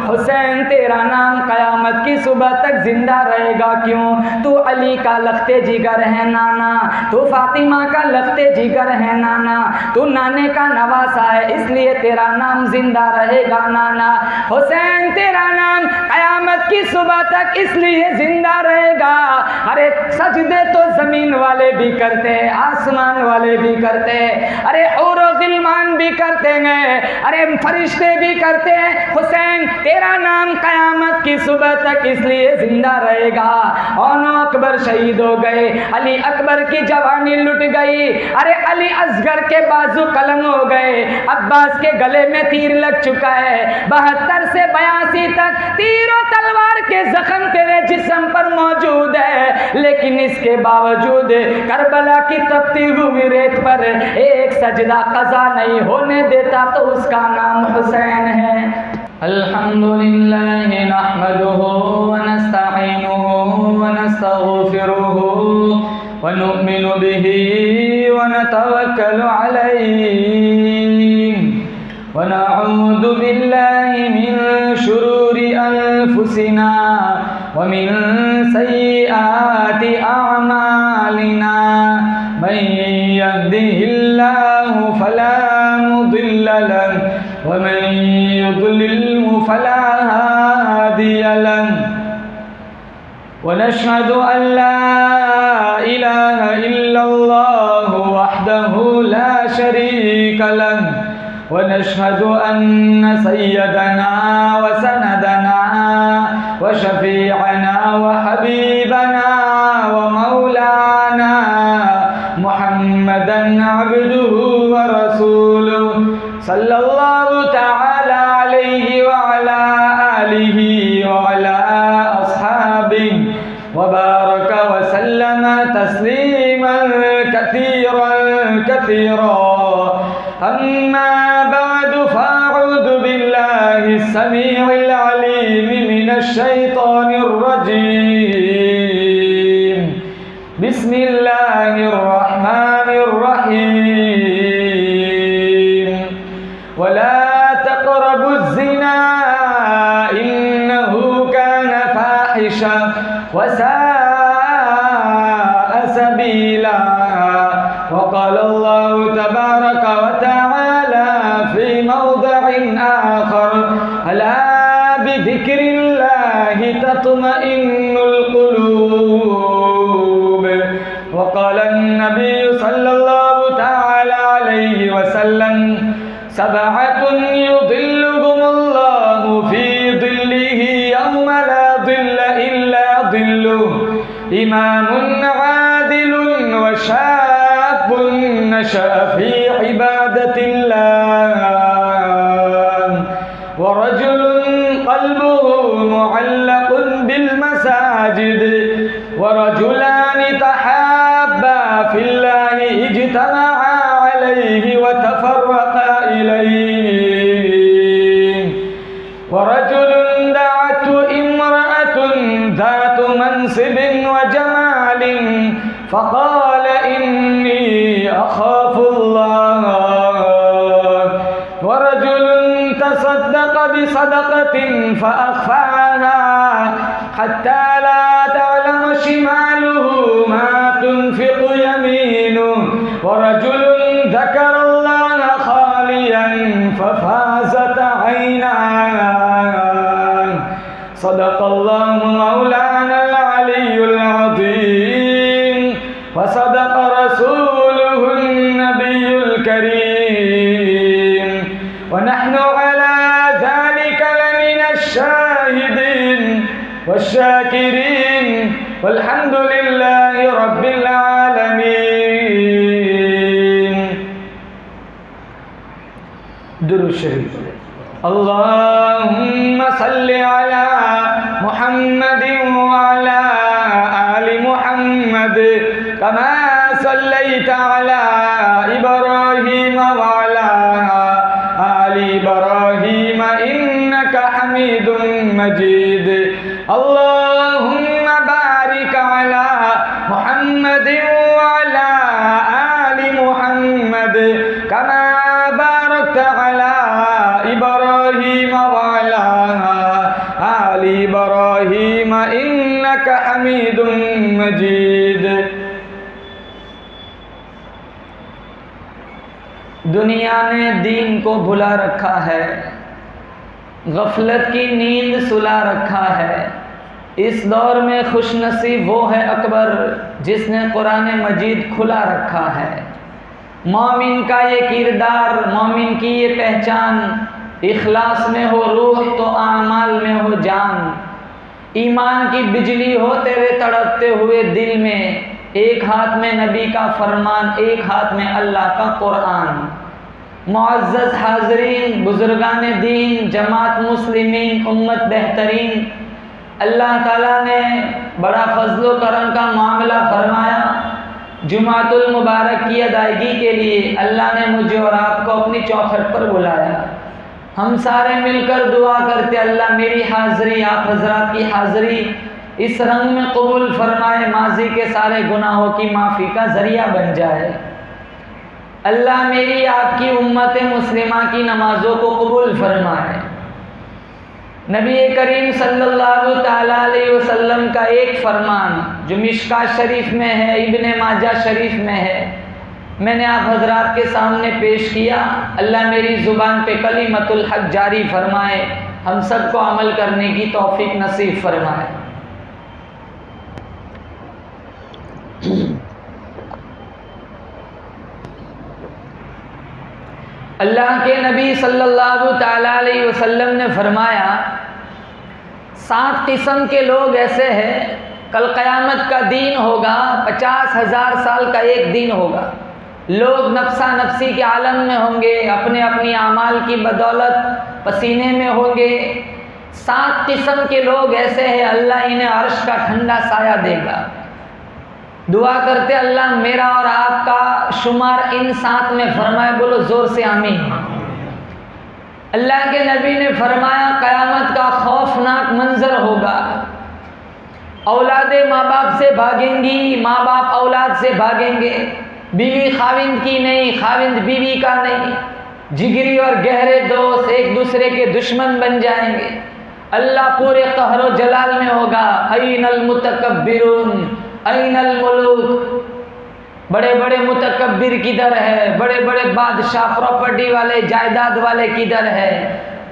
हुसैन तेरा नाम क़यामत की सुबह तक जिंदा रहेगा क्यों? तू अली का लख्ते जिगर है नाना, तू फातिमा का लख्ते जिगर है नाना, तू नाने का नवासा है इसलिए तेरा नाम जिंदा रहेगा नाना। हुसैन तेरा नाम क़यामत की सुबह तक इसलिए जिंदा रहेगा। अरे सजदे तो ज़मीन वाले भी करते हैं, आसमान वाले भी करते हैं, अरे और गिलमान भी करते हैं, अरे फरिश्ते भी करते हैं। हुसैन तेरा नाम क़यामत की सुबह तक इसलिए जिंदा रहेगा। ओनो अकबर शहीद हो गए, अली अकबर की जवानी लुट गई, अरे अली असगर के बाजू कलम हो गए, अब्बास के गले में तीर लग चुका है। 72 से 82 तक तीरों तलवार के जख्म तेरे जिस्म पर मौजूद है, लेकिन इसके बावजूद करबला की तपती हुई रेत पर एक सजदा कज़ा नहीं होने देता, तो उसका नाम हुसैन है। अल्हम्दुलिल्लाह नहमदुहु व नस्तईनुहु व नस्तगफिरुहु व नु'मिनु बिही व नतवक्कलु अलैहि व नऊज़ु बिल्लाहि मिन शुरूरि अनफुसिना व मिन सय्यिआति अअमालिना। मन यहदिहिल्लाहु फला मुदिल्ल लहु व मन युद्लिल्हु फला हादिय लहु व नशहदु अल्ला इलाहा इल्लल्लाहु वहदहु ला शरीका लहु व नशहदु अन्न सय्यदना व सनदना व शफीअना व हबीबना व मौलाना मुहम्मदन अब्दुहु व रसूलुहु सल्लल्लाहु तआला अलैहि व अला आलिहि व अला अस्हाबिहि व बारक व सल्लम तस्लीमन कसीरन कसीरा। अम्मा बअदु फअऊज़ु बिल्लाहि अस्समीइल अलीम मिनश शैतानिर रजीम। बिस्मिल्लाहिर रहमानिर रहीम। वला तक़रबुज़ ज़िना इन्नहु कान फ़ाहिशा व साअ सबीला। वक़ाल अल्लाहु तबारक व तआला फ़ी मौदिअन आख़र अला बिज़िक्रिल्लाहि तत्मइन्नुल क़ुलूब। वक़ाल अन्नबिय्यु सल्लल्लाहु तआला अलैहि वसल्लम सबअतुन युज़िल्लुहुमुल्लाहु फ़ी ज़िल्लिही यौमा ला ज़िल्ल इल्ला ज़िल्लुहु इमामुन आदिलुन व शाबुन नशअ फ़ी इबादतिल्लाह व रजुलुन क़ल्बुहु मुअल्लक़ुन बिल मसाजिद व रजुलानि तहाब्बा फ़िल्लाहि इज्तमआ अलैहि व तफ़र्रक़ा इलैहि व रजुलुन दअतहु इम्रअतुन ज़ातु मनसिबिन व जमालिन फ़क़ाल इन्नी अख़ाफ़ुल्लाह व रजुलुन तसद्दक़ बिसदक़तिन फ़अख़फ़ाहा हत्ता ला तअलम शिमालुहु मा तुनफ़िक़ु यमीनुहु व रजुलुन ज़करल्लाह ख़ालियन फ़फ़ाज़त ऐनाहु। सदक़ल्लाहु मौलानल अलियुल अज़ीम व सदक़ रसूलुहुन नबियुल करीम व नहनु अला ज़ालिका लमिनश शाहिदीन वश्शाकिरीन वल्हम्दुलिल्लाहि रब्बिल आलमीन। दुरूद शरीफ। अल्लाहुम्मा सल्लि अला मुहम्मदिन व अला आलि मुहम्मद कमा सल्लैता अला इब्राहीम व अला आलि इब्राहीम इन्नका हमीदुम मजीद। अल्लाहुम्मा बारिक अला मुहम्मदिन व अला आलि मुहम्मद कमा बारकता अला इब्राहीम व अला आलि इब्राहीम इन्नका हमीदुम मजीद। दुनिया ने दीन को भुला रखा है, गफलत की नींद सुला रखा है। इस दौर में खुशनसीब वो है अकबर जिसने कुरान मजीद खुला रखा है। मोमिन का ये किरदार, मोमिन की ये पहचान, इखलास में हो रूह तो आमाल में हो जान। ईमान की बिजली हो तेरे तड़पते हुए दिल में, एक हाथ में नबी का फरमान, एक हाथ में अल्लाह का कुरान। मुअज़्ज़ज़ हाज़रीन, बुज़ुर्गान दीन, जमात मुस्लिमीन, उम्मत बेहतरीन, अल्लाह ताला ने बड़ा फज़्ल व करम का मामला फरमाया। जुमातुल मुबारक की अदायगी के लिए अल्लाह ने मुझे और आपको अपनी चौखट पर बुलाया। हम सारे मिलकर दुआ करते, अल्लाह मेरी हाज़री, आप हज़रात की हाज़री इस रंग में कबूल फरमाए, माजी के सारे गुनाहों की माफ़ी का ज़रिया बन जाए। अल्लाह मेरी आपकी उम्मत मुस्लिमा की नमाज़ों को कबूल फरमाए। नबी करीम सल्लल्लाहु ताला अलैहि वसल्लम का एक फरमान जो मिशकात शरीफ में है, इब्ने माजा शरीफ में है, मैंने आप हजरात के सामने पेश किया। अल्लाह मेरी ज़ुबान पे कलिमतुल हक जारी फरमाए, हम सबको अमल करने की तौफीक नसीब फरमाए। अल्लाह के नबी सल्लल्लाहु ताला अलैहि वसल्लम ने फरमाया, 7 किस्म के लोग ऐसे हैं, कल क़यामत का दिन होगा, 50,000 साल का एक दिन होगा। लोग नफ्सा नफ्सी के आलम में होंगे, अपने अपनी आमाल की बदौलत पसीने में होंगे। 7 किस्म के लोग ऐसे हैं, अल्लाह इन्हें अर्श का ठंडा साया देगा। दुआ करते अल्लाह मेरा और आपका शुमार इन 7 में फरमाए, बोलो ज़ोर से आमीन। अल्लाह के नबी ने फरमाया, क़यामत का खौफनाक मंजर होगा। औलादे माँ बाप से भागेंगी, माँ बाप औलाद से भागेंगे। बीवी खाविंद की नहीं, खाविंद बीवी का नहीं। जिगरी और गहरे दोस्त एक दूसरे के दुश्मन बन जाएंगे। अल्लाह पूरे कहरो जलाल में होगा, ऐनल मुतकब्बिरून ऐनल मुलूक, बड़े बड़े मुतकब्बिर किधर है, बड़े बड़े बादशाह प्रॉपर्टी वाले जायदाद वाले किधर है।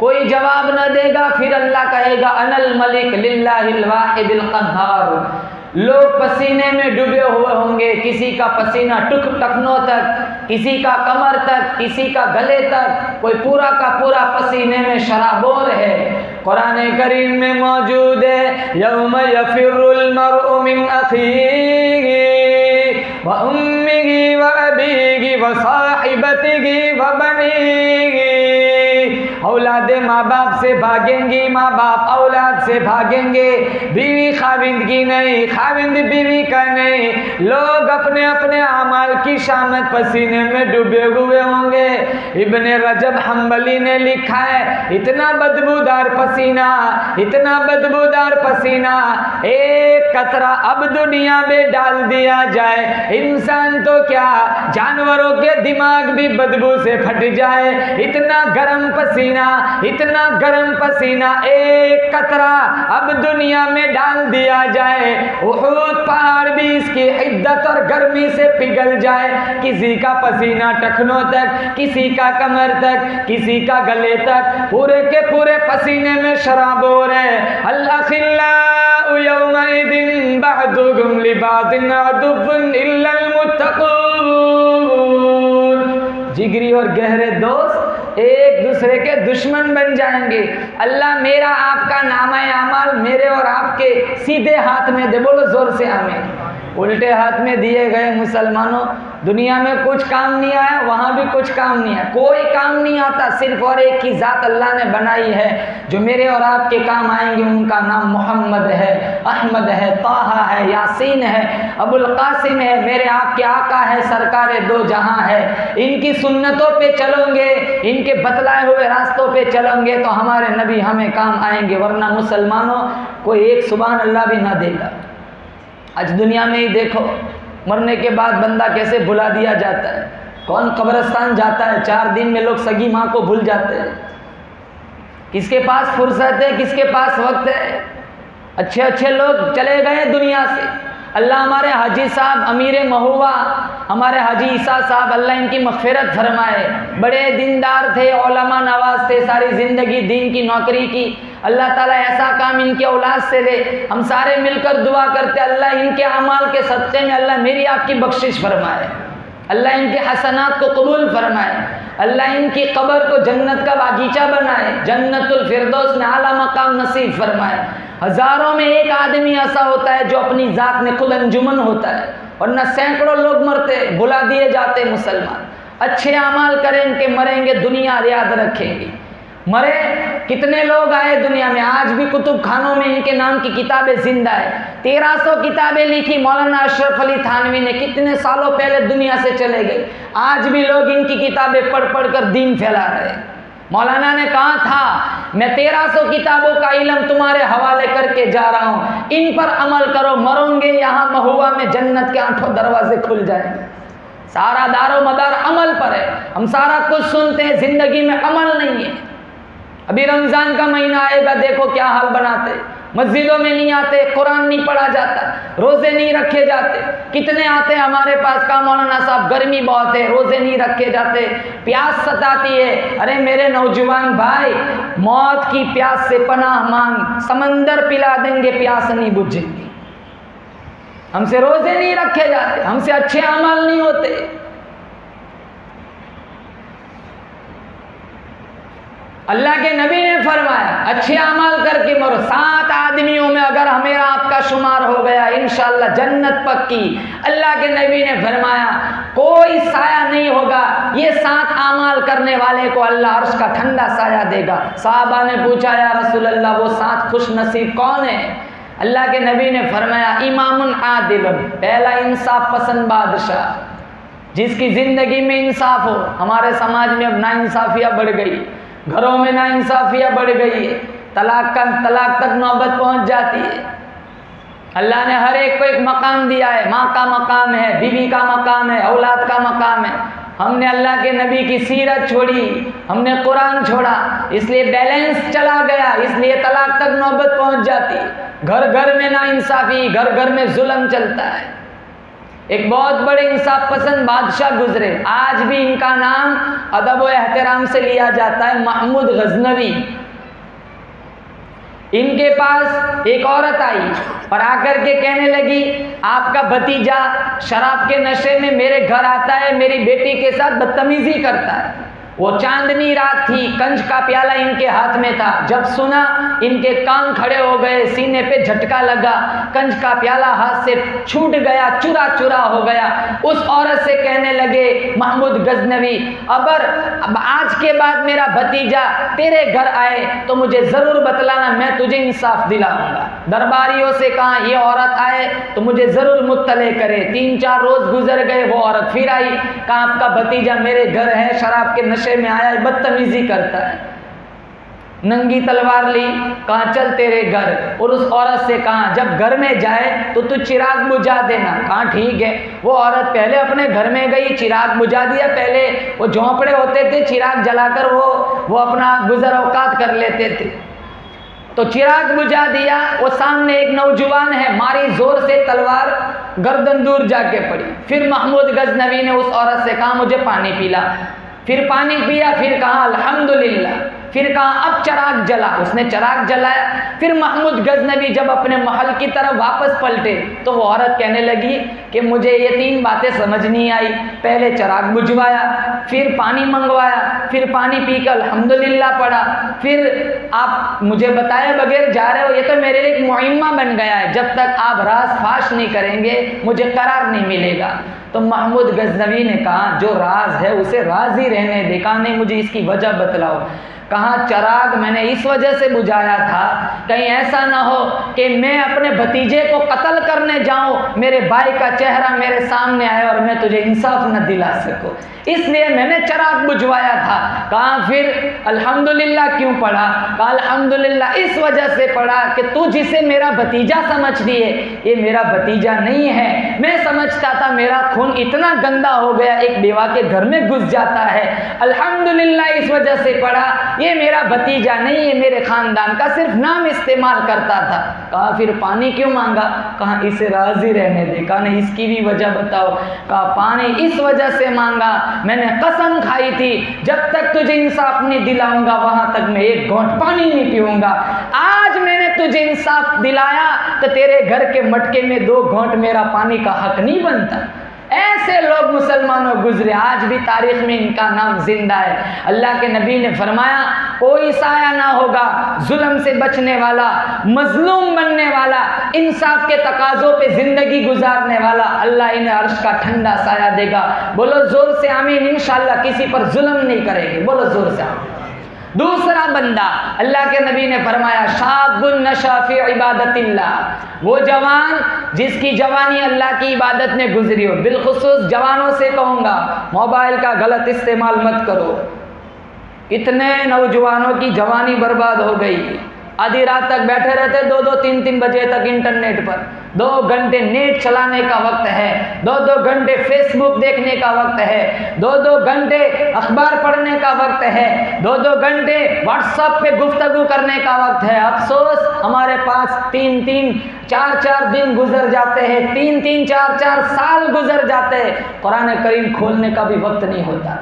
कोई जवाब न देगा, फिर अल्लाह कहेगा अनल मलिक लिल्लाहिल वाहिदिल क़हार। लोग पसीने में डूबे हुए होंगे, किसी का पसीना टखनों तक, किसी का कमर तक, किसी का गले तक, कोई पूरा का पूरा पसीने में शराबोर है। कुरान करीम में मौजूद है, यौम यफिरुल मरउ मिन अखीही व उम्मिही व अबीही व साहिबतिही व बनीही। औलादे माँ बाप से भागेंगी, माँ बाप औलाद से भागेंगे। बीवी खाविंद की नहीं, खाविंद बीवी का नहीं। लोग अपने अपने आमाल की शामत पसीने में डूबे हुए होंगे। इब्ने रजब हम्बली ने लिखा है, इतना बदबूदार पसीना, इतना बदबूदार पसीना, एक कतरा अब दुनिया में डाल दिया जाए, इंसान तो क्या जानवरों के दिमाग भी बदबू से फट जाए। इतना गर्म पसीना, इतना गर्म पसीना, एक कतरा अब दुनिया में डाल दिया जाए, उहद पहाड़ भी इसकी हिद्दत और गर्मी से पिघल जाए। किसी का पसीना टखनों तक, किसी का कमर तक, किसी का गले तक, पूरे के पूरे पसीने में शराबोर है। अल-अखिल्लाउ यौमइदिन बअदुहुम लिबादिन अदुव्वुन इल्लल मुत्तक़ून। जिगरी और गहरे दोस्त एक दूसरे के दुश्मन बन जाएंगे। अल्लाह मेरा आपका नामा अमाल मेरे और आपके सीधे हाथ में दे, बोलो जोर से आमीन। उल्टे हाथ में दिए गए मुसलमानों, दुनिया में कुछ काम नहीं आया, वहाँ भी कुछ काम नहीं है, कोई काम नहीं आता। सिर्फ और एक ही ज़ात अल्लाह ने बनाई है जो मेरे और आपके काम आएंगे। उनका नाम मोहम्मद है, अहमद है, ताहा है, यासीन है, अबुल कासिम है, मेरे आपके आका है, सरकार दो जहां है। इनकी सुन्नतों पे चलोगे, इनके बतलाए हुए रास्तों पे चलोगे तो हमारे नबी हमें काम आएंगे, वरना मुसलमानों कोई एक सुभान अल्लाह भी ना देगा। आज दुनिया में ही देखो, मरने के बाद बंदा कैसे भुला दिया जाता है। कौन कब्रिस्तान जाता है, 4 दिन में लोग सगी माँ को भूल जाते हैं। किसके पास फुर्सत है, किसके पास वक्त है। अच्छे अच्छे लोग चले गए दुनिया से। अल्लाह हमारे हाजी साहब अमीर महुआ, हमारे हाजी ईसा साहब, अल्लाह इनकी मग़फ़िरत फरमाए। बड़े दीनदार थे, उलमा नवाज थे, सारी ज़िंदगी दीन की नौकरी की। अल्लाह ताला ऐसा काम इनके औलाद से दे। हम सारे मिलकर दुआ करते अल्लाह इनके अमाल के सदक़े में अल्लाह मेरी आपकी बख्शिश फरमाए, अल्लाह इनके हसनात को कबूल फरमाए, अल्लाह इनकी कब्र को जन्नत का बागीचा बनाए, जन्नतुल फिरदौस में आला मकाम नसीब फरमाए। हज़ारों में एक आदमी ऐसा होता है जो अपनी ज़ात में खुद अंजुमन होता है, वरना सैकड़ों लोग मरते, बुला दिए जाते मुसलमान। अच्छे अमाल करेंगे, मरेंगे, दुनिया याद रखेंगे। मरे कितने लोग आए दुनिया में, आज भी कुतुब खानों में इनके नाम की किताबें जिंदा है। 1300 किताबें लिखी मौलाना अशरफ अली थानवी ने, कितने सालों पहले दुनिया से चले गए। आज भी लोग इनकी किताबें पढ़ पढ़ कर दीन फैला रहे हैं। मौलाना ने कहा था मैं 1300 किताबों का इल्म तुम्हारे हवाले करके जा रहा हूँ, इन पर अमल करो, मरोगे यहाँ महुआ में जन्नत के 8 दरवाजे खुल जाएंगे। सारा दारो मदार अमल पर है। हम सारा कुछ सुनते हैं, जिंदगी में अमल नहीं है। अभी रमज़ान का महीना आएगा, देखो क्या हाल बनाते, मस्जिदों में नहीं आते, कुरान नहीं पढ़ा जाता, रोज़े नहीं रखे जाते। कितने आते हैं हमारे पास, का मौलाना साहब गर्मी बहुत है, रोज़े नहीं रखे जाते, प्यास सताती है। अरे मेरे नौजवान भाई, मौत की प्यास से पनाह मांग, समंदर पिला देंगे, प्यास नहीं बुझेगी। हमसे रोज़े नहीं रखे जाते, हमसे अच्छे अमल नहीं होते। अल्लाह के नबी ने फरमाया अच्छे अमल करके मरो। 7 आदमियों में अगर हमेरा आपका शुमार हो गया इंशाअल्लाह जन्नत पक्की। अल्लाह के नबी ने फरमाया कोई साया नहीं होगा, ये 7 अमल करने वाले को अल्लाह अर्श का ठंडा साया देगा। सहाबा ने पूछा या रसूल अल्लाह वो 7 खुश नसीब कौन है? अल्लाह के नबी ने फरमाया इमामुन आदिल, पहला इंसाफ पसंद बादशाह, जिसकी ज़िंदगी में इंसाफ हो। हमारे समाज में अब नाइंसाफियाँ बढ़ गई, घरों में नाइंसाफियाँ बढ़ गई है, तलाक तक नौबत पहुंच जाती है। अल्लाह ने हर एक को एक मकाम दिया है, माँ का मकाम है, बीवी का मकाम है, औलाद का मकाम है। हमने अल्लाह के नबी की सीरत छोड़ी, हमने कुरान छोड़ा, इसलिए बैलेंस चला गया, इसलिए तलाक तक नौबत पहुंच जाती है। घर घर में नाइंसाफी, घर घर में जुल्म चलता है। एक बहुत बड़े इंसाफ पसंद बादशाह गुजरे, आज भी इनका नाम अदब व एहतराम से लिया जाता है, महमूद गजनवी। इनके पास एक औरत आई और आकर के कहने लगी आपका भतीजा शराब के नशे में मेरे घर आता है, मेरी बेटी के साथ बदतमीजी करता है। वो चांदनी रात थी, कंच का प्याला इनके हाथ में था। जब सुना इनके कान खड़े हो गए, सीने पे झटका लगा, कंच का प्याला हाथ से छूट गया, चुरा चुरा हो गया। उस औरत से कहने लगे महमूद गजनवी अब आज के बाद मेरा भतीजा तेरे घर आए तो मुझे ज़रूर बतलाना, मैं तुझे इंसाफ दिलाऊंगा। दरबारियों से कहा ये औरत आए तो मुझे ज़रूर मुत्तले करे। 3-4 रोज़ गुजर गए, वो औरत फिर आई, कहा आपका भतीजा मेरे घर है, शराब के नशे में आया, बदतमीजी करता है। नंगी तलवार ली, कहा चल तेरे घर। और उस औरत से कहा जब घर में जाए तो तू चिराग बुझा देना। कहा ठीक है। वो औरत पहले अपने घर में गई, चिराग बुझा दिया। पहले वो झोंपड़े होते थे, चिराग जलाकर वो अपना गुजर औकात कर लेते थे। तो चिराग बुझा दिया। वो सामने एक नौजवान है, मारी जोर से तलवार, गर्दन दूर जाके पड़ी। फिर महमूद गजनवी ने उस औरत से कहा मुझे पानी पिला। फिर पानी पिया, फिर कहा अल्हम्दुलिल्लाह, फिर कहा अब चिराग जला। उसने चिराग जलाया। फिर महमूद गजनवी जब अपने महल की तरफ वापस पलटे तो वो औरत कहने लगी कि मुझे ये 3 बातें समझ नहीं आई। पहले चिराग बुझवाया, फिर पानी मंगवाया, फिर पानी पीकर अल्हम्दुलिल्लाह पढ़ा, फिर आप मुझे बताए बगैर जा रहे हो। ये तो मेरे लिए एक मुहिम्मा बन गया है, जब तक आप राज फाश नहीं करेंगे मुझे करार नहीं मिलेगा। तो महमूद गजनवी ने कहा जो राज है उसे राज ही रहने दे। कहा नहीं मुझे इसकी वजह बतलाओ। कहा चिराग मैंने इस वजह से बुझाया था कहीं ऐसा ना हो कि मैं अपने भतीजे को कत्ल करने जाऊं, मेरे भाई का चेहरा मेरे सामने आए और मैं तुझे इंसाफ न दिला सकूं, इसलिए मैंने चिराग बुझवाया था। कहा फिर अल्हम्दुलिल्लाह क्यों पढ़ा? कहा अल्हम्दुलिल्लाह इस वजह से पढ़ा कि तू जिसे मेरा भतीजा समझती है ये मेरा भतीजा नहीं है। मैं समझता था मेरा खून इतना गंदा हो गया एक बेवा के घर में घुस जाता है। अल्हम्दुलिल्लाह इस वजह से पढ़ा ये मेरा भतीजा नहीं, ये मेरे खानदान का सिर्फ नाम इस्तेमाल करता था। कहा फिर पानी क्यों मांगा? कहा इसे राजी रहने दे। कहा नहीं, इसकी भी वजह बताओ। कहा पानी इस वजह से मांगा, मैंने कसम खाई थी जब तक तुझे इंसाफ नहीं दिलाऊंगा वहां तक मैं एक घोंट पानी नहीं पीऊंगा। आज मैंने तुझे इंसाफ दिलाया तो तेरे घर के मटके में 2 घोंट मेरा पानी का हक नहीं बनता। ऐसे लोग मुसलमानों गुजरे, आज भी तारीख में इनका नाम जिंदा है। अल्लाह के नबी ने फरमाया कोई साया ना होगा जुल्म से बचने वाला, मजलूम बनने वाला, इंसाफ के तकाजों पे जिंदगी गुजारने वाला। अल्लाह इन्हें अर्श का ठंडा साया देगा। बोलो जोर से आमीन। इंशाअल्लाह किसी पर जुल्म नहीं करेंगे। बोलो जोर से आमीन। दूसरा बंदा, अल्लाह के नबी ने फरमाया शाबुन नशा फी इबादतिल्लाह, वो जवान जिसकी जवानी अल्लाह की इबादत में गुजरी हो। बिलखुसूस जवानों से कहूँगा मोबाइल का गलत इस्तेमाल मत करो। इतने नौजवानों की जवानी बर्बाद हो गई, आधी रात तक बैठे रहते 2-2, 3-3 बजे तक इंटरनेट पर। 2 घंटे नेट चलाने का वक्त है, 2-2 घंटे फेसबुक देखने का वक्त है, 2-2 घंटे अखबार पढ़ने का वक्त है, 2-2 घंटे व्हाट्सएप पे गुफ्तगू करने का वक्त है। अफसोस हमारे पास 3-3, 4-4 दिन गुजर जाते हैं, 3-3, 4-4 साल गुजर जाते हैं, कुरान करीम खोलने का भी वक्त नहीं होता।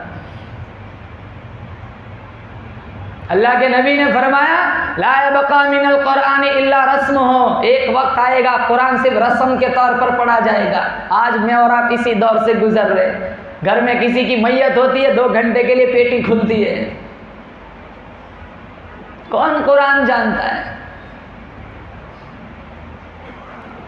अल्लाह के नबी ने फरमाया ला यबका मिनल कुरान इल्ला रस्मुहु, एक वक्त आएगा कुरान सिर्फ रस्म के तौर पर पढ़ा जाएगा। आज मैं और आप इसी दौर से गुजर रहे। घर में किसी की मैयत होती है, 2 घंटे के लिए पेटी खुलती है। कौन कुरान जानता है?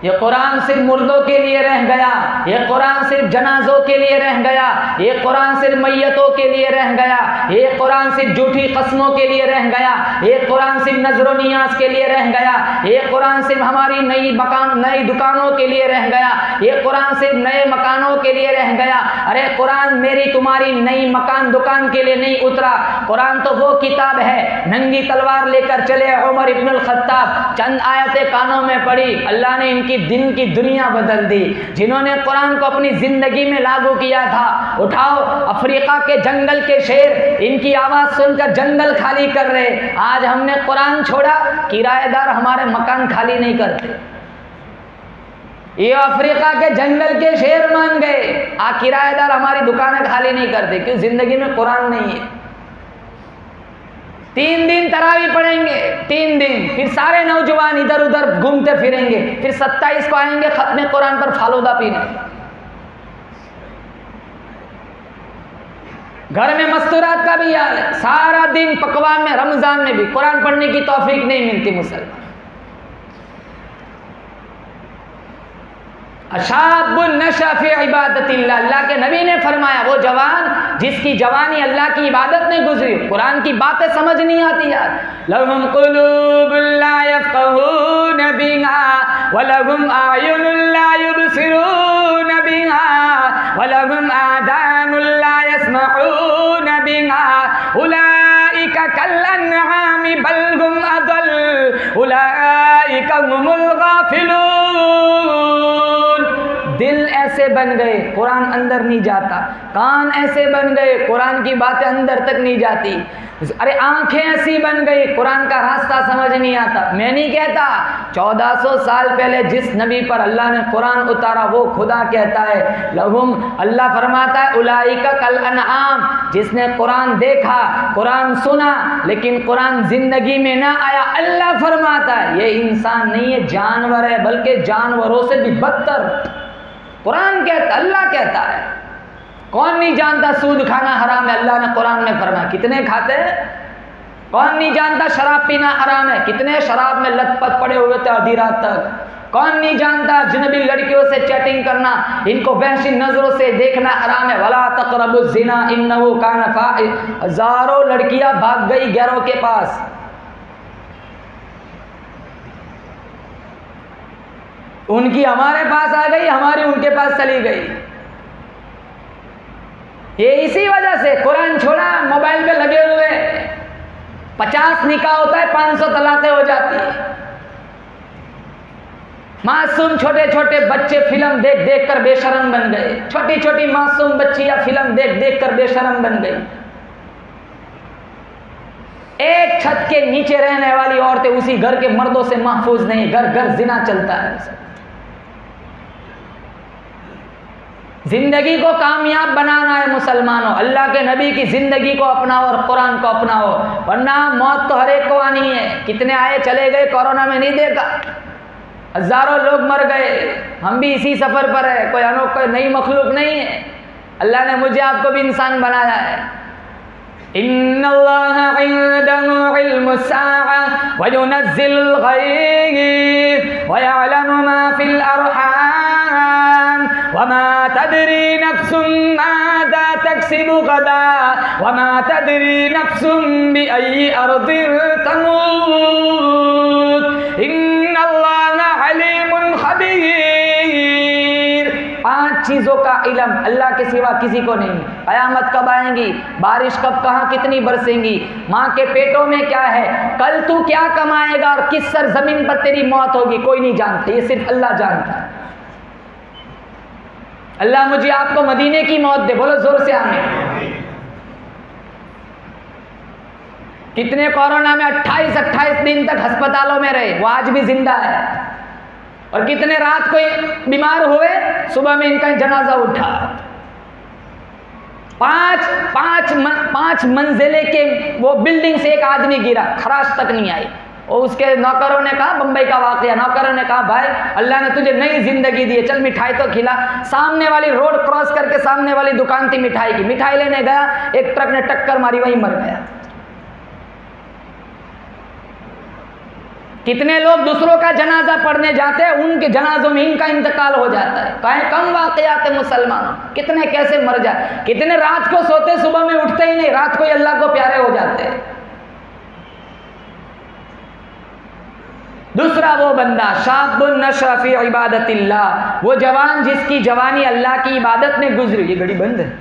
ये कुरान सिर्फ मुर्दों के लिए रह गया, ये कुरान सिर्फ जनाजों के लिए रह गया, ये कुरान सिर्फ मैयतों के लिए रह गया, ये कुरान सिर्फ झूठी कस्मों के लिए रह गया, ये कुरान सिर्फ नजरो नियाज के लिए रह गया, ये कुरान सिर्फ हमारी नई दुकानों के लिए रह गया, ये कुरान सिर्फ नए मकानों के लिए रह गया। अरे कुरान मेरी तुम्हारी नई मकान दुकान के लिए नहीं उतरा। कुरान तो वो किताब है, नंगी तलवार लेकर चले उमर इब्नुल खत्ताब, चंद आयतें कानों में पड़ी, अल्लाह ने इनकी दिन की दुनिया बदल दी। जिन्होंने कुरान को अपनी जिंदगी में लागू किया था, उठाओ अफ्रीका के जंगल के शेर, इनकी आवाज सुनकर जंगल खाली कर रहे। आज हमने कुरान छोड़ा, किराएदार हमारे मकान खाली नहीं करते। ये अफ्रीका के जंगल के शेर मान गए, किराएदार हमारी दुकानें खाली नहीं करते। क्यों? जिंदगी में कुरान नहीं है। 3 दिन तरावी पढ़ेंगे, 3 दिन, फिर सारे नौजवान इधर उधर घूमते फिरेंगे, फिर 27 को आएंगे खत्मे कुरान पर फालूदा पीने। घर में मस्तूरात का भी हाल है, सारा दिन पकवान में, रमजान में भी कुरान पढ़ने की तौफीक नहीं मिलती मुसलमान। अशाबुन नशा फी इबादतिल्लाह, अल्लाह के नबी ने फरमाया वो जवान जिसकी जवानी अल्लाह की इबादत में गुजरी, कुरान की बातें समझ नहीं आती यार। लहुम कुलूबुन ला यफ़क़हून बिहा व लहुम आयुनुन ला युबसिरून बिहा व लहुम आदानुन ला यस्मऊन बिहा उलाइका कल अन्आमि बल हुम अदल उलाइका हुमुल गाफिलून। दिल ऐसे बन गए कुरान अंदर नहीं जाता, कान ऐसे बन गए कुरान की बातें अंदर तक नहीं जाती, अरे आंखें ऐसी बन गई कुरान का रास्ता समझ नहीं आता। मैं नहीं कहता, 1400 साल पहले जिस नबी पर अल्लाह ने कुरान उतारा वो खुदा कहता है लहुम, अल्लाह फरमाता है उलाइका कल अनआम, जिसने कुरान देखा, कुरान सुना, लेकिन कुरान जिंदगी में ना आया, अल्लाह फरमाता है ये इंसान नहीं है, जानवर है, बल्कि जानवरों से भी बदतर। कुरान कहता, अल्लाह कहता है। कौन नहीं जानता सूद खाना हराम है? अल्लाह ने कुरान में फरमाया। कितने खाते हैं? कौन नहीं जानता शराब पीना हराम है? कितने शराब में लथपथ पड़े हुए थे आधी रात तक। कौन नहीं जानता अजनबी लड़कियों से चैटिंग करना, इनको वहशी नजरों से देखना हराम है। वला तक़रबुज़ ज़िना इन्नहु कान फ़ाहिश। हजारों लड़कियां भाग गई गैरों के पास, उनकी हमारे पास आ गई, हमारी उनके पास चली गई। ये इसी वजह से कुरान छोड़ा, मोबाइल पे लगे हुए, 50 निकाह होता है, 500 तलाक़ें हो जाती है। मासूम छोटे छोटे बच्चे फिल्म देख देख कर बेशरम बन गए, छोटी छोटी मासूम बच्चियां फिल्म देख देख कर बेशरम बन गई। एक छत के नीचे रहने वाली औरतें उसी घर के मर्दों से महफूज नहीं, घर घर जिना चलता है। जिंदगी को कामयाब बनाना है मुसलमानों, अल्लाह के नबी की जिंदगी को अपनाओ और कुरान को अपनाओ, वरना मौत तो हर एक को आनी है। कितने आए चले गए, कोरोना में नहीं देखा, हजारों लोग मर गए, हम भी इसी सफर पर है, कोई कोई नई मखलूक नहीं है। अल्लाह ने मुझे आपको भी इंसान बनाया है। इन्नल्लाह इंदहु इल्मुस्साअ व युनज़्ज़िलुल गैज़ व यअलमु मा फिल अरहाम व मा तदरी नफ्सुम माज़ा तक्सिबु गदा व मा तदरी नफ्सुम बिअय्यि अर्दिन तमूत इन्नल्लाह अलीमुन खबीर। 5 चीज़ों का इल्म अल्लाह के सिवा किसी को नहीं। क़यामत कब आएंगी, बारिश कब कहाँ कितनी बरसेंगी, माँ के पेटों में क्या है, कल तू क्या कमाएगा और किस सरजमीन पर तेरी मौत होगी, कोई नहीं जानता, ये सिर्फ अल्लाह जानता है। अल्लाह मुझे आपको मदीने की मौत दे, बोलो जोर से आमीन। कितने कोरोना में 28 दिन तक अस्पतालों में रहे, वो आज भी जिंदा है। और कितने रात को बीमार हुए, सुबह में इनका जनाजा उठा। 5 मंजिले के वो बिल्डिंग से एक आदमी गिरा, खराश तक नहीं आई। और उसके नौकरों ने कहा, बंबई का वाकया, नौकरों ने कहा भाई अल्लाह ने तुझे नई जिंदगी दी है, चल मिठाई तो खिला। सामने वाली रोड क्रॉस करके सामने वाली दुकान थी मिठाई की, मिठाई लेने गया, एक ट्रक ने टक्कर मारी, वहीं मर गया। कितने लोग दूसरों का जनाजा पढ़ने जाते हैं, उनके जनाजों में इनका इंतकाल हो जाता है। कहीं कम वाकयात है मुसलमानों, कितने कैसे मर जाए, कितने रात को सोते सुबह में उठते ही नहीं, रात को ही अल्लाह को प्यारे हो जाते हैं। दूसरा वो बंदा शाबुन नशअ फी इबादतिल्लाह, वो जवान जिसकी जवानी अल्लाह की इबादत में गुजरी। ये घड़ी बंद है,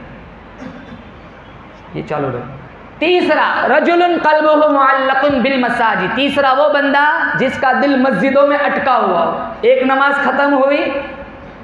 ये चालू रहे। तीसरा रजुलन क़ल्बुहु मुअल्लक़ुन बिल मसाजिद, तीसरा वो बंदा जिसका दिल मस्जिदों में अटका हुआ। एक नमाज खत्म हुई,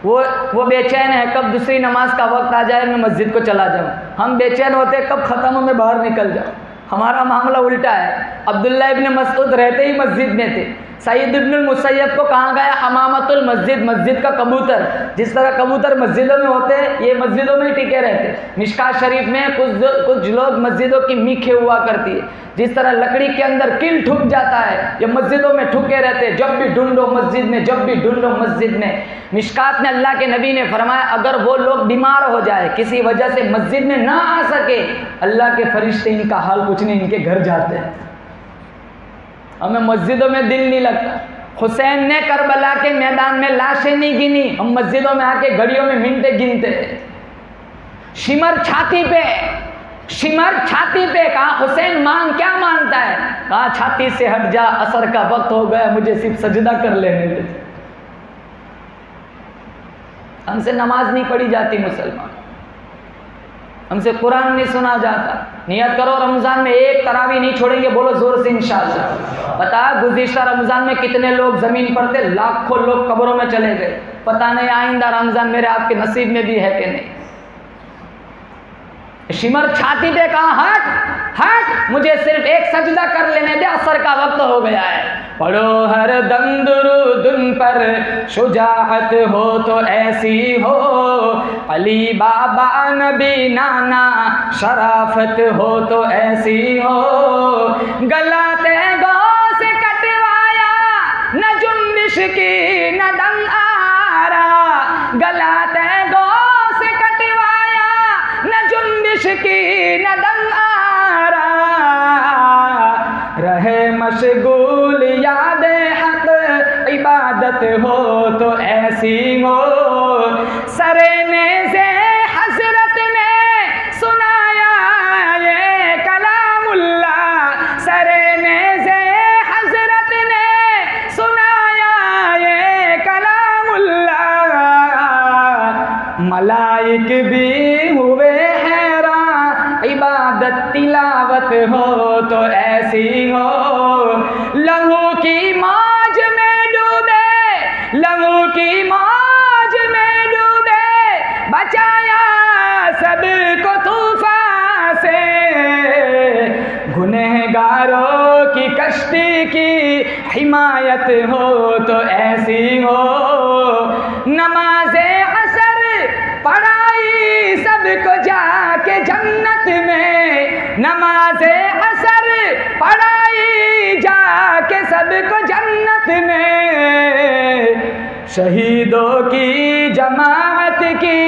वो बेचैन है कब दूसरी नमाज का वक्त आ जाए, मैं मस्जिद को चला जाऊं। हम बेचैन होते कब खत्म हो, मैं बाहर निकल जाऊं। हमारा मामला उल्टा है। अब्दुल्लाह इब्न मसऊद रहते ही मस्जिद में थे। सईद इब्नुल मुसय्यब को कहा गया हमामतुल मस्जिद, मस्जिद का कबूतर। जिस तरह कबूतर मस्जिदों में होते हैं, ये मस्जिदों में टिके रहते। मिशकात शरीफ में कुछ लोग मस्जिदों की मीखे हुआ करती है, जिस तरह लकड़ी के अंदर किल ठुक जाता है, ये मस्जिदों में ठुके रहते, जब भी ढूंढो मस्जिद में, जब भी ढूंढो मस्जिद में। मिशकात में अल्लाह के नबी ने फरमाया अगर वो लोग बीमार हो जाए, किसी वजह से मस्जिद में ना आ सके, अल्लाह के फरिश्ते इनका हाल कुछ नहीं, इनके घर जाते हैं। हमें मस्जिदों में दिल नहीं लगता। हुसैन ने करबला के मैदान में लाशें नहीं गिनी, हम मस्जिदों में आके घड़ियों में मिनटे गिनते। शिमर छाती पे कहा हुसैन मांग क्या मांगता है, कहा छाती से हट जा, असर का वक्त हो गया, मुझे सिर्फ सजदा कर लेने दे। हमसे नमाज नहीं पढ़ी जाती मुसलमान, हमसे कुरान नहीं सुना जाता। नियत करो रमज़ान में एक तरावी नहीं छोड़ेंगे, बोलो जोर से इंशाअल्लाह। पता गुज़िश्ता रमज़ान में कितने लोग ज़मीन पर थे, लाखों लोग कब्रों में चले गए। पता नहीं आइंदा रमज़ान मेरे आपके नसीब में भी है कि नहीं। शिमर छाती पे कहा हट, मुझे सिर्फ एक सजदा कर लेने दे, असर का वक्त हो गया है। पढ़ो हर दम दुरूद उन पर, शुजाअत हो तो ऐसी हो, अली बाबा नबी नाना, शराफत हो तो ऐसी हो। गलाते गौ से कटवाया, न जुम्बिश की न दम आरा, गलाते गौ से कटवाया, न जुम्बिश की न दम आरा। रहे मशगूल याद हक, इबादत हो तो ऐसी हो। सरेने से हजरत ने सुनाया ये कलामुल्लाह, सरेने से हजरत ने सुनाया ये कलामुल्लाह। मलाइक भी हुए हैरान, इबादत तिलावत हो तो ऐसी हो। लहू की मौज में डूबे, लहू की मौज में डूबे, बचाया सबको तूफान से। गुनहगारों हिमायत हो तो ऐसी हो, नमाज़े असर पढ़ाई सबको जाके जन्नत में, नमाज़े असर पढ़ाई जाके सबको जन्नत में, शहीदों की जमात की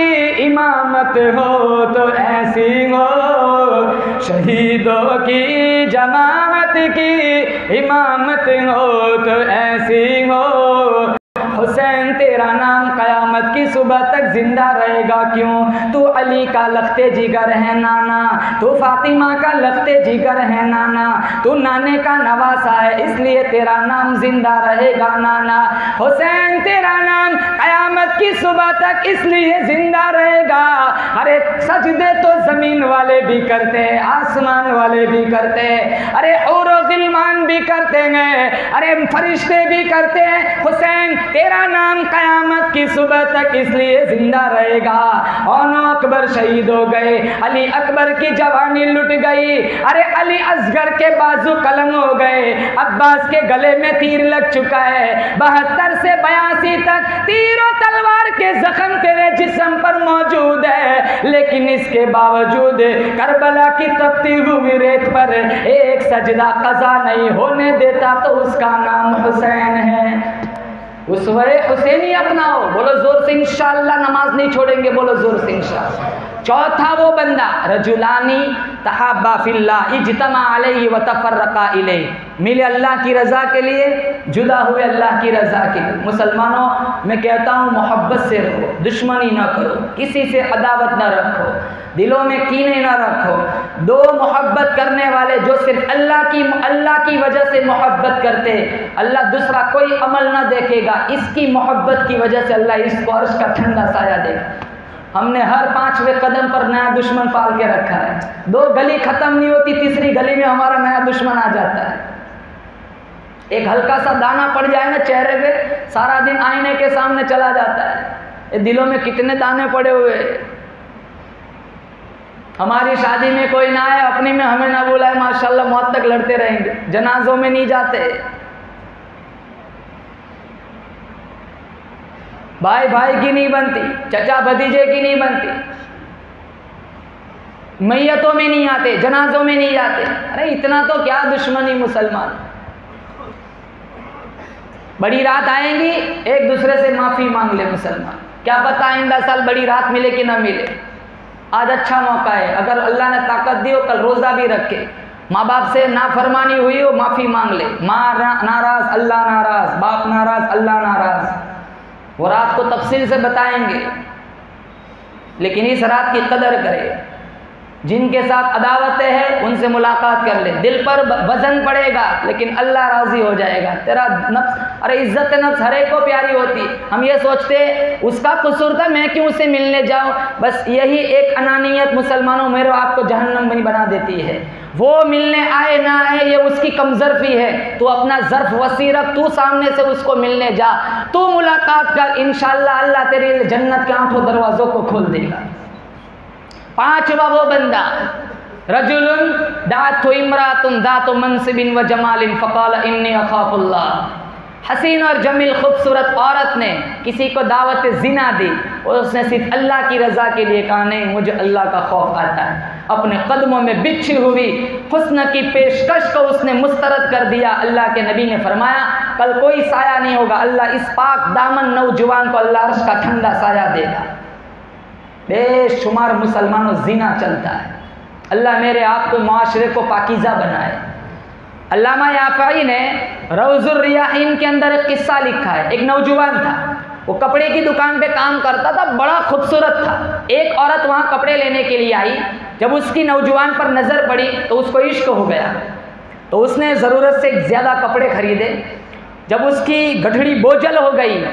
इमामत हो तो ऐसी हो, शहीदों की जमात की इमामत हो तो ऐसी हो। हुसैन तेरा नाम क़यामत की सुबह तक जिंदा रहेगा क्यों? तू अली का लखते जिगर है नाना, तू फातिमा का लखते जिगर है नाना, तू नाने का नवासा है इसलिए तेरा नाम जिंदा रहेगा नाना। हुसैन तेरा नाम क़यामत की सुबह तक इसलिए जिंदा रहेगा। अरे सजदे तो ज़मीन वाले भी करते हैं, आसमान वाले भी करते हैं, अरे और गिलमान भी करते हैं, अरे फरिश्ते भी करते हैं। हुसैन तेरा नाम क़यामत की सुबह तक इसलिए जिंदा रहेगा। औनो अकबर शहीद हो गए, अली अकबर की जवानी लुट गई, अरे अली असगर के बाजू कलम हो गए, अब्बास के गले में तीर लग चुका है, 72 से 82 तक तीरों तलवार के जख्म तेरे जिस्म पर मौजूद है, लेकिन इसके बावजूद करबला की तपती हुई रेत पर एक सजदा कज़ा नहीं होने देता, तो उसका नाम हुसैन है। उसवे हुसैनी अपनाओ, बोलो जोर से इंशाअल्लाह, नमाज नहीं छोड़ेंगे, बोलो जोर से इंशाअल्लाह। चौथा वो बंदा रजुलानी तहब्बा फिल्लाह इज्तमा अलैहि व तफर्रका इलैहि, मिले अल्लाह की रज़ा के लिए, जुदा हुए अल्लाह की रज़ा के लिए। मुसलमानों मैं कहता हूँ मोहब्बत से रहो, दुश्मनी ना करो, किसी से अदावत ना रखो, दिलों में कीने ना रखो। दो मोहब्बत करने वाले जो सिर्फ अल्लाह की वजह से मोहब्बत करते, अल्लाह दूसरा कोई अमल ना देखेगा, इसकी मोहब्बत की वजह से अल्लाह इसको अर्श का ठंडा साया देगा। हमने हर 5वें कदम पर नया दुश्मन पाल के रखा है। 2 गली खत्म नहीं होती, तीसरी गली में हमारा नया दुश्मन आ जाता है। एक हल्का सा दाना पड़ जाए ना चेहरे पे, सारा दिन आईने के सामने चला जाता है। ये दिलों में कितने दाने पड़े हुए। हमारी शादी में कोई ना आए, अपनी में हमें ना बुलाए, माशाल्लाह मौत तक लड़ते रहेंगे, जनाजों में नहीं जाते, भाई भाई की नहीं बनती, चचा भतीजे की नहीं बनती, मैयतों में नहीं आते, जनाजों में नहीं जाते। अरे इतना तो क्या दुश्मनी मुसलमान। बड़ी रात आएंगी, एक दूसरे से माफ़ी मांग ले मुसलमान, क्या पता आइंदा साल बड़ी रात मिले कि ना मिले। आज अच्छा मौका है, अगर अल्लाह ने ताकत दी हो कल रोज़ा भी रखे, माँ बाप से नाफरमानी हुई हो माफ़ी मांग ले। माँ नाराज़ अल्लाह नाराज़, बाप नाराज़ अल्लाह नाराज़। वो रात को तफसील से बताएंगे, लेकिन इस रात की कदर करें। जिनके साथ अदावतें हैं उनसे मुलाकात कर ले, दिल पर वजन पड़ेगा लेकिन अल्लाह राज़ी हो जाएगा। तेरा नफ्स, अरे इज़्ज़त नफ्स हर एक को प्यारी होती, हम ये सोचते उसका कसूर था मैं क्यों उसे मिलने जाऊं। बस यही एक अनानियत मुसलमानों मेरे आपको जहन्नम में बना देती है। वो मिलने आए ना आए ये उसकी कमजरफी है, तू अपना ज़र्फ वसी रख, तू सामने से उसको मिलने जा, तू मुलाकात कर, इंशाअल्लाह अल्लाह तेरी जन्नत के 8 दरवाज़ों को खोल देगा। 5वां वो बंदा रजुलुन दातु इमरातुन दातु मनसिबिन व जमालिन फ़क़ाल इन्नी अख़ाफ़ुल्लाह। हसीन और जमील खूबसूरत औरत ने किसी को दावत ज़िना दी और उसने सिर्फ अल्लाह की रज़ा के लिए कहा नहीं मुझे अल्लाह का खौफ आता है, अपने कदमों में बिछी हुई हुस्न की पेशकश को उसने मुस्तरद कर दिया। अल्लाह के नबी ने फरमाया कल कोई साया नहीं होगा, अल्लाह इस पाक दामन नौजवान को अल्लाह अर्श का ठंडा साया देगा। बेशुमार मुसलमानों ज़िना चलता है, अल्लाह मेरे आपको माशरे को पाकीज़ा बनाए। अल्लामा याफ़ई ने रौज़ुर रियाहीन के अंदर एक किस्सा लिखा है। एक नौजवान था, वो कपड़े की दुकान पे काम करता था, बड़ा खूबसूरत था। एक औरत वहाँ कपड़े लेने के लिए आई, जब उसकी नौजवान पर नज़र पड़ी तो उसको इश्क हो गया, तो उसने ज़रूरत से ज़्यादा कपड़े खरीदे। जब उसकी गठड़ी बोझल हो गई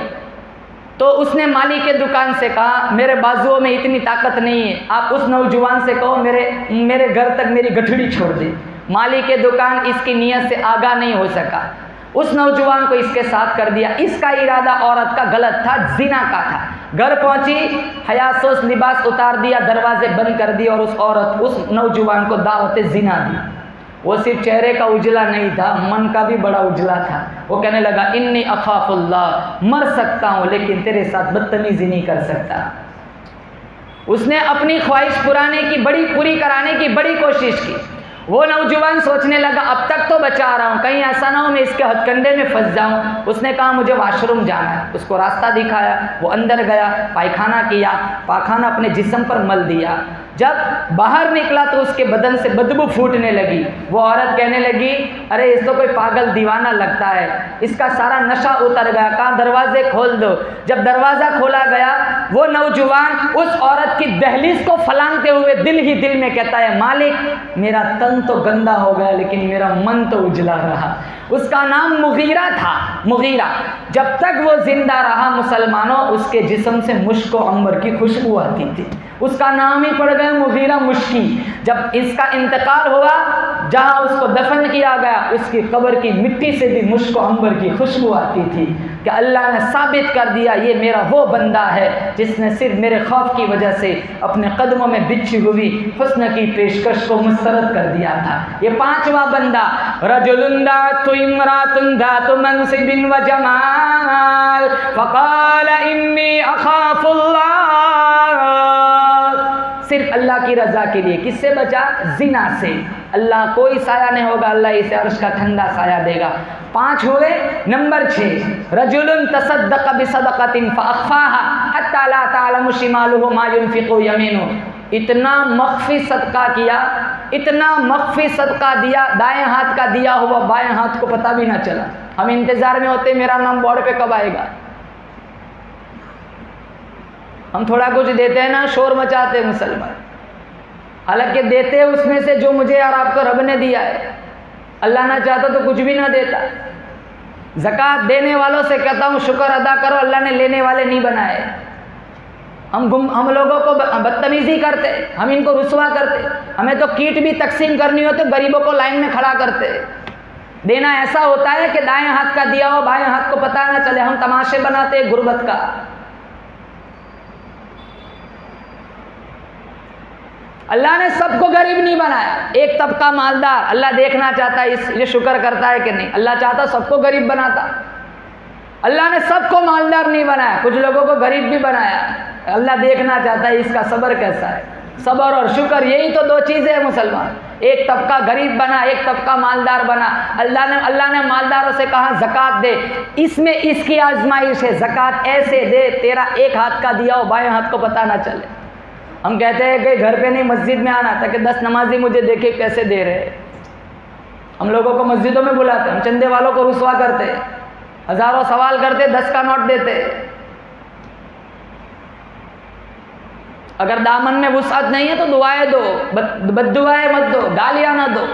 तो उसने माली के दुकान से कहा मेरे बाजुओं में इतनी ताकत नहीं है, आप उस नौजवान से कहो मेरे घर तक मेरी गठड़ी छोड़ दे। माली के दुकान इसकी नीयत से आगाह नहीं हो सका, उस नौजवान को इसके साथ कर दिया। इसका इरादा औरत का गलत था, ज़िना का था। घर पहुंची, हयासोस लिबास उतार दिया, दरवाजे बंद कर दिए और उस नौजवान को दावत ज़िना दी। वो सिर्फ चेहरे का उजला नहीं था, मन का भी बड़ा उजला था। वो कहने लगा इन्नी अखाफुल्लाह, मर सकता हूँ लेकिन तेरे साथ बदतमीजी नहीं कर सकता। उसने अपनी ख्वाहिश पूरी कराने की बड़ी कोशिश की। वो नौजवान सोचने लगा अब तक तो बचा रहा हूँ, कहीं ऐसा ना हो मैं इसके हथकंडे में फंस जाऊँ। उसने कहा मुझे वॉशरूम जाना है। उसको रास्ता दिखाया, वो अंदर गया, पायखाना किया, पायखाना अपने जिस्म पर मल दिया। जब बाहर निकला तो उसके बदन से बदबू फूटने लगी। वो औरत कहने लगी अरे इस तो कोई पागल दीवाना लगता है, इसका सारा नशा उतर गया, कहाँ दरवाजे खोल दो। जब दरवाज़ा खोला गया, वो नौजवान उस औरत की दहलीज को फलांगते हुए दिल ही दिल में कहता है मालिक मेरा तन तो गंदा हो गया लेकिन मेरा मन तो उजला रहा। उसका नाम मुगीरा था। मुगीरा जब तक वो जिंदा रहा मुसलमानों, उसके जिस्म से मुश्क व अंबर की खुशबू आती थी। उसका नाम ही पड़ गया मुगीरा मुश्की। जब इसका इंतकाल हुआ, जहाँ उसको दफन किया गया, उसकी कब्र की मिट्टी से भी मुश्क व अंबर की खुशबू आती थी कि अल्लाह ने साबित कर दिया ये मेरा वो बंदा है जिसने सिर्फ मेरे खौफ की वजह से अपने कदमों में बिछी हुई हुस्न की पेशकश को मुस्तरद कर दिया था। ये पांचवा बंदा रजुलुन दातु इमरातुन दातु मनसिबिन व जमाल फक़ाल इन्नी अखाफुल्लाह, सिर्फ अल्लाह की रजा के लिए। किससे बचा? जिना से। अल्लाह कोई साया नहीं होगा, अल्लाह इसे अर्श का ठंडा साया देगा। 5 हुए। नंबर 6 रजुलुन तसद्दक़ बिसदक़तिन फ़अख़फ़ाहा हत्ता ला तअलमु शिमालुहु मा युनफ़िक़ु यमीनुहु। इतना मख्फी सदका किया, इतना मख्फी सदका दिया, दाएं हाथ का दिया हुआ बाएं हाथ को पता भी ना चला। हम इंतज़ार में होते मेरा नाम बोर्ड पे कब आएगा। हम थोड़ा कुछ देते हैं ना, शोर मचाते हैं मुसलमान, हालांकि देते हैं उसमें से जो मुझे और आपको रब ने दिया है। अल्लाह ना चाहता तो कुछ भी ना देता। ज़कात देने वालों से कहता हूँ शुक्र अदा करो, अल्लाह ने लेने वाले नहीं बनाए। हम लोगों को बदतमीजी करते, हम इनको रुसवा करते। हमें तो किट भी तकसीम करनी हो तो गरीबों को लाइन में खड़ा करते। देना ऐसा होता है कि दाएं हाथ का दिया हो बाएं हाथ को पता ना चले। हम तमाशे बनाते हैं गुर्बत का। अल्लाह ने सबको गरीब नहीं बनाया। एक तबका मालदार, अल्लाह देखना चाहता है ये शुक्र करता है कि नहीं। अल्लाह चाहता सबको गरीब बनाता। अल्लाह ने सबको मालदार नहीं बनाया, कुछ लोगों को गरीब भी बनाया। अल्लाह देखना चाहता है इसका सब्र कैसा है। सब्र और शुक्र यही तो 2 चीज़ें हैं मुसलमान। एक तबका गरीब बना, एक तबका मालदार बना। अल्लाह ने मालदारों से कहा ज़कात दे, इसमें इसकी आजमाइश है। ज़कात ऐसे दे तेरा एक हाथ का दिया हो बाएं हाथ को पता ना चले। हम कहते हैं कि घर पे नहीं मस्जिद में आना ताकि 10 नमाजी मुझे देखे कैसे दे रहे। हम लोगों को मस्जिदों में बुलाते, हम चंदे वालों को रुसवा करते, हज़ारों सवाल करते, 10 का नोट देते। अगर दामन में वुसअत नहीं है तो दुआएं दो, बद्दुआएं मत दो, गालियां ना दो।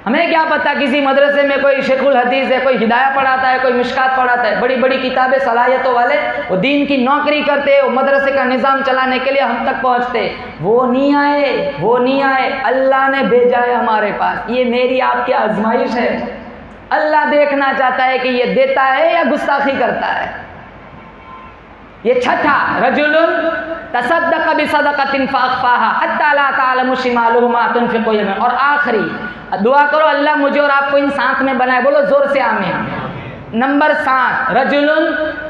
हमें क्या पता किसी मदरसे में कोई शेखुल हदीस है, कोई हिदाया पढ़ाता है, कोई मिशकात पढ़ाता है, बड़ी बड़ी किताबें सलाहियतों वाले, वो दीन की नौकरी करते, वो मदरसे का निज़ाम चलाने के लिए हम तक पहुँचते। वो नहीं आए, वो नहीं आए। अल्लाह ने भेजा है हमारे पास। ये मेरी आपकी आजमाइश है। अल्लाह देखना चाहता है कि ये देता है या गुस्ताखी करता है। ये छठा रजुलुन तसद्दक़ बिसदक़तिन फ़अख़फ़ाहा हत्ता ला तअलमु शिमालुहु मा तुनफ़िक़ु यमीनुहु। और आखिरी दुआ करो अल्लाह मुझे और आपको इन साथ में बनाए। बोलो जोर से आमीन। नंबर 7 रजुलुन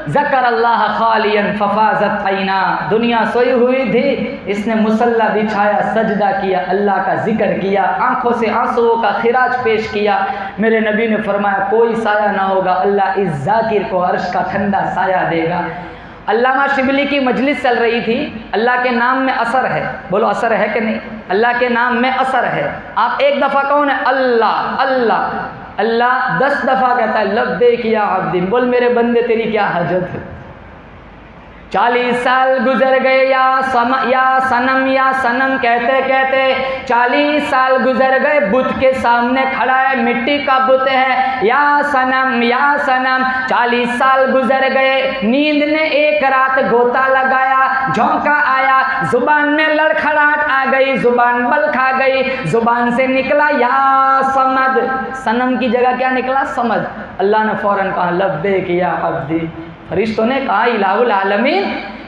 ज़करल्लाह ख़ालियन फ़फ़ाज़त ऐना। दुनिया सोई हुई थी, इसने मुसल्ला बिछाया, सजदा किया, अल्लाह का जिक्र किया, आंखों से आंसुओं का खिराज पेश किया। मेरे नबी ने फरमाया कोई साया ना होगा, अल्लाह इस ज़ाकिर को अर्श का ठंडा साया देगा। अल्लामा शिबली की मजलिस चल रही थी। अल्लाह के नाम में असर है। बोलो असर है कि नहीं? अल्लाह के नाम में असर है। आप एक दफ़ा कौन है अल्लाह अल्लाह अल्लाह 10 दफ़ा कहता है लब्बैक या अब्दी। बोल मेरे बंदे तेरी क्या हाजत है। 40 साल गुजर गए या सनम कहते कहते 40 साल गुजर गए। बुत के सामने खड़ा है, मिट्टी का बुत है। या सनम 40 साल गुजर गए। नींद ने एक रात गोता लगाया, झोंका आया, जुबान में लड़खड़ाहट आ गई, जुबान बल खा गई, जुबान से निकला या समद। सनम की जगह क्या निकला? समद। अल्लाह ने फौरन कहा लब्बैक या अब्दी। फरिश्तों ने कहा इलाहुल आलमीन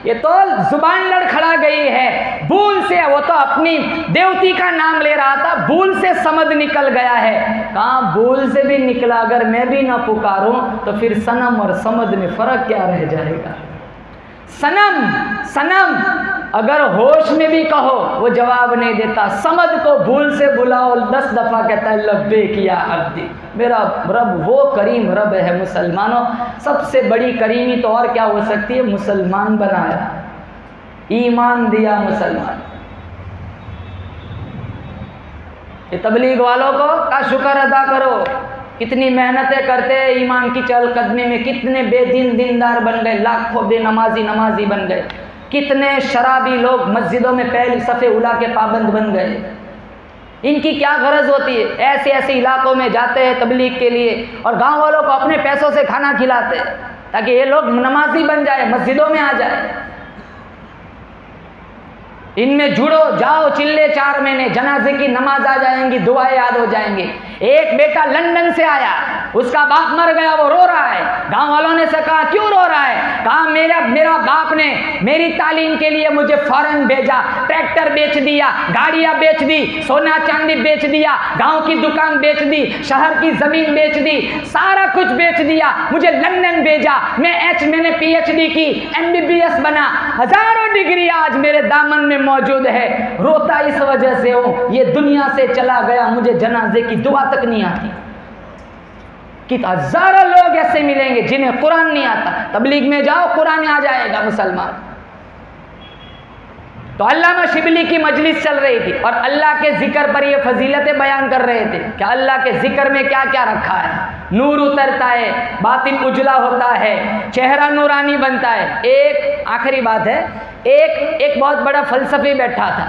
ये तो जुबान लड़खड़ा गई है, भूल से वो तो अपनी देवती का नाम ले रहा था, भूल से समद निकल गया है। कहाँ भूल से भी निकला, अगर मैं भी ना पुकारूं तो फिर सनम और समद में फर्क क्या रह जाएगा। सनम सनम अगर होश में भी कहो वो जवाब नहीं देता, समद को भूल से बुलाओ 10 दफ़ा कहता है लब्बैक या अब्दी। मेरा रब वो करीम रब है मुसलमानों, सबसे बड़ी करीमी तो और क्या हो सकती है, मुसलमान बनाया, ईमान दिया मुसलमान। ये तबलीग वालों को का शुक्र अदा करो, कितनी मेहनतें करते हैं ईमान की चहलकदमी में, कितने बेदीन दीनदार बन गए, लाखों नमाजी बन गए, कितने शराबी लोग मस्जिदों में पहली सफ़े उला के पाबंद बन गए। इनकी क्या गरज होती है, ऐसे ऐसे इलाकों में जाते हैं तबलीग के लिए और गांव वालों को अपने पैसों से खाना खिलाते हैं ताकि ये लोग नमाजी बन जाए, मस्जिदों में आ जाए। इनमें जुड़ो जाओ, चिल्ले 4 महीने, जनाजे की नमाज आ जाएंगी, दुआएं याद हो जाएंगी। एक बेटा लंदन से आया, उसका बाप मर गया, वो रो रहा है। गांव वालों ने से कहा क्यों रो रहा है, कहा मेरा बाप ने मेरी तालीम के लिए मुझे फॉरेन भेजा, ट्रैक्टर बेच दिया, गाड़ियां बेच दी, सोना चांदी बेच दिया, गांव की दुकान बेच दी, शहर की जमीन बेच दी, सारा कुछ बेच दिया, मुझे लंदन भेजा, मैंने PhD की, MBBS बना, हजारों डिग्री आज मेरे दामन में मौजूद है। रोता इस वजह से हूं, ये दुनिया से चला गया, मुझे जनाजे की दुआ तक नहीं आती। कि हजारों लोग ऐसे मिलेंगे जिन्हें कुरान नहीं आता, तबलीग में जाओ कुरान आ जाएगा मुसलमान। तो अल्लामा शिबली की मजलिस चल रही थी और अल्लाह के जिक्र पर ये फजीलतें बयान कर रहे थे कि अल्लाह के जिक्र में क्या क्या रखा है। नूर उतरता है, बातिन उजला होता है, चेहरा नूरानी बनता है। एक आखिरी बात है, एक बहुत बड़ा फलसफी बैठा था,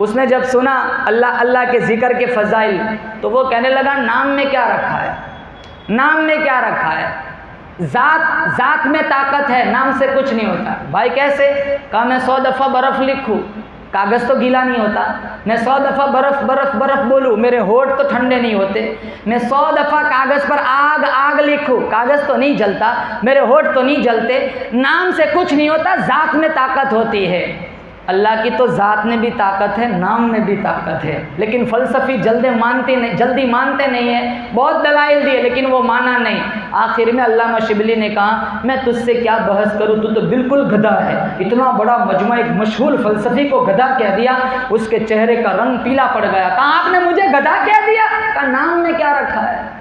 उसने जब सुना अल्लाह के जिक्र के फजाइल तो वो कहने लगा नाम में क्या रखा है, नाम में क्या रखा है, जात में ताकत है, नाम से कुछ नहीं होता। भाई कैसे, कहा मैं 100 दफ़ा बर्फ़ लिखूं, कागज़ तो गीला नहीं होता, मैं 100 दफ़ा बर्फ़ बर्फ़ बर्फ़ बोलूं, मेरे होठ तो ठंडे नहीं होते, मैं 100 दफ़ा कागज़ पर आग आग लिखूं, कागज़ तो नहीं जलता, मेरे होठ तो नहीं जलते। नाम से कुछ नहीं होता, ज़ात में ताकत होती है। अल्लाह की तो ज़ात में भी ताकत है, नाम में भी ताकत है, लेकिन फ़लसफ़ी जल्दी मानते नहीं है। बहुत दलाइल दिए लेकिन वो माना नहीं। आखिर में अल्लामा शिबली ने कहा मैं तुझसे क्या बहस करूँ, तू तो बिल्कुल गधा है। इतना बड़ा मजमा एक मशहूर फ़लसफ़ी को गधा कह दिया, उसके चेहरे का रंग पीला पड़ गया। कहा आपने मुझे गधा कह दिया, कहा नाम में क्या रखा है,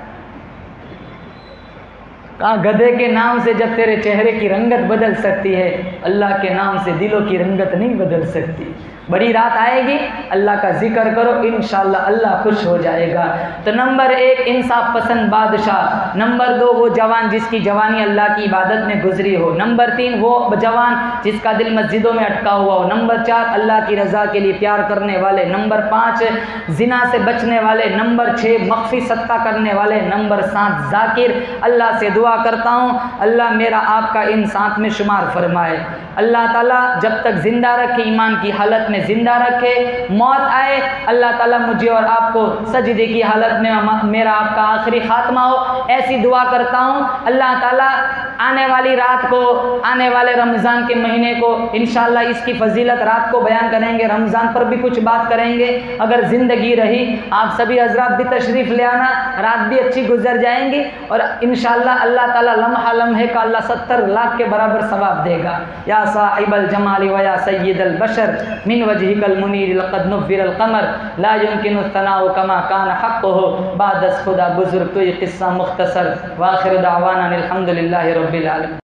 कहा गधे के नाम से जब तेरे चेहरे की रंगत बदल सकती है, अल्लाह के नाम से दिलों की रंगत नहीं बदल सकती। बड़ी रात आएगी, अल्लाह का जिक्र करो, इंशाअल्लाह अल्लाह खुश हो जाएगा। तो नंबर 1 इंसाफ पसंद बादशाह, नंबर 2 वो जवान जिसकी जवानी अल्लाह की इबादत में गुजरी हो, नंबर 3 वो जवान जिसका दिल मस्जिदों में अटका हुआ हो, नंबर 4 अल्लाह की रज़ा के लिए प्यार करने वाले, नंबर 5 जिना से बचने वाले, नंबर 6 मख्फी सदका करने वाले, नंबर 7 जाकिर। अल्लाह से दुआ करता हूँ अल्लाह मेरा आपका इन 7 में शुमार फरमाए। अल्लाह ताला जब तक ज़िंदा रखे, ईमान की हालत में ज़िंदा रखे, मौत आए अल्लाह ताला मुझे और आपको सजदे की हालत में मेरा आपका आखिरी ख़ात्मा हो, ऐसी दुआ करता हूँ। अल्लाह ताला आने वाली रात को, आने वाले रमज़ान के महीने को इंशाअल्लाह इसकी फजीलत रात को बयान करेंगे, रमज़ान पर भी कुछ बात करेंगे। अगर ज़िंदगी रही आप सभी हज़रात भी तशरीफ़ ले आना, रात भी अच्छी गुजर जाएंगी और इंशाअल्लाह अल्लाह ताला लम्हा लम्हे का अल्लाह 70 लाख के बराबर सवाब देगा। या साहिबल जमाली व या सय्यदल बशर मिन वजहिकल मुनीर लक़द नुव्विरल क़मर ला युमकिनु तनाउ कमा कान हक़्क़ुहु बाद खुदा बुज़ुर्ग। तो ये क़िस्सा मुख्तसर व आखिर दावाना अल्हम्दुलिल्लाहि रब्बिल आलमीन।